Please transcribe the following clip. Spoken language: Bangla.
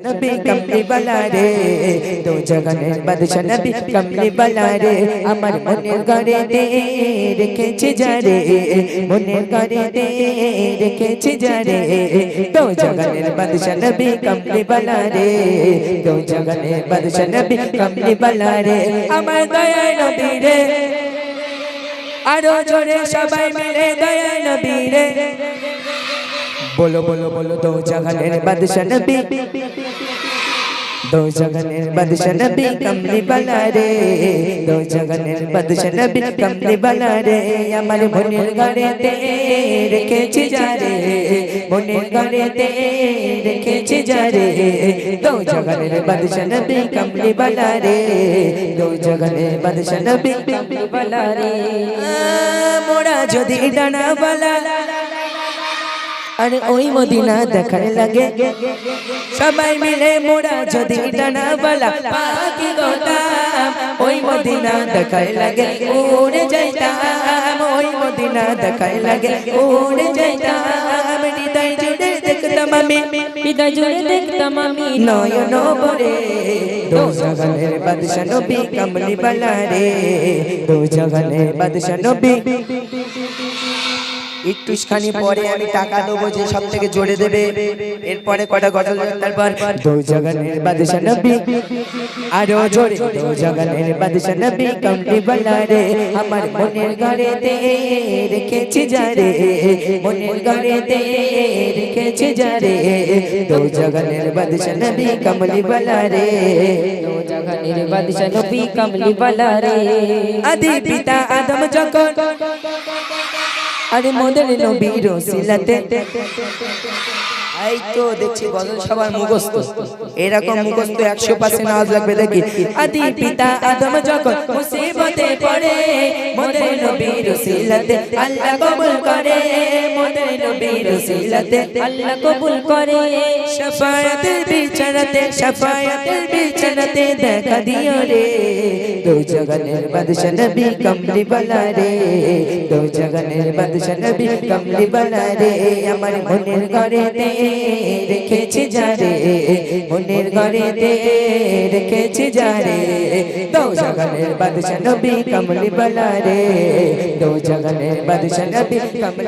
নবী কমলি বালা রে দো জগনের বাদশা নবী কমলি বালা রে আমার মনের ঘরে দে রেখেছে যারে মনের ঘরে দে রেখেছে যারে দো জগনের বাদশা নবী কমলি বালা রে দো জগনের বাদশা নবী কমলি বালা রে আমার দয়ার নবী রে আরো জোরে সবাই মিলে দয়ার নবী রে बोलो बोलो बोलो दो जगনের বাদশা নবী दो जगনের বাদশা নবী কমলি বালা রে दो जगনের বাদশা নবী কমলি বালা রে আমার মনের ঘরেতে রেখেছি যারে মনের ঘরেতে রেখেছি যারে दो जगনের বাদশা নবী কমলি বালা রে दो जगনের বাদশা নবী কমলি বালা রে মোরা যদি ডানা বালা अरे ओई मदीना देखने लगे सबाई मिले मोरा जदी डाना वाला पाकी गोदाम ओई मदीना देखने लगे उड़ जाइताम ओई मदीना देखने लगे उड़ जाइताम हृदय जुड़े देखताम আমি हृदय जुड़े देखताम আমি নয়ন ভরে दो जगনের বাদশা নবী কমলি বালা রে दो जगনের বাদশা নবী একটুখানি পরে আমি টাকা দেবো যে সবথেকে জোরে দেবে এরপরে কটা গজল তারপর দো জগনের বাদশা নবী আরো জোরে দো জগনের বাদশা নবী কমলি বালা রে আমার মনের ঘরেতে রেখেছি যারে মনের ঘরেতে রেখেছি যারে দো জগনের বাদশা নবী কমলি বালা রে দো জগনের বাদশা নবী কমলি বালা রে আদি পিতা আদম যখন अरे मोदर नबीर सिलाते এই তো দেখছি গজল সবার মুখস্থ এরকম মুখস্থ 100% আওয়াজ লাগবে দেখি আদি পিতা আদম যখন মুসিবতে পড়ে মোদের নবীর সিলাতে আল্লাহ কবুল করে মোদের নবীর সিলাতে আল্লাহ কবুল করে শাফায়াতের বিছানাতে দেখা দিও রে দো জগনের বাদশা নবী কমলি বালা রে দো জগনের বাদশা নবী কমলি বালা রে আমার মনের ঘরেতে রেখেছি যারে মনের ঘরেতে রেখেছি যারে দো জগনের বাদশা নবী কমলি বালা রে দো জগনের বাদশা নবী কমলি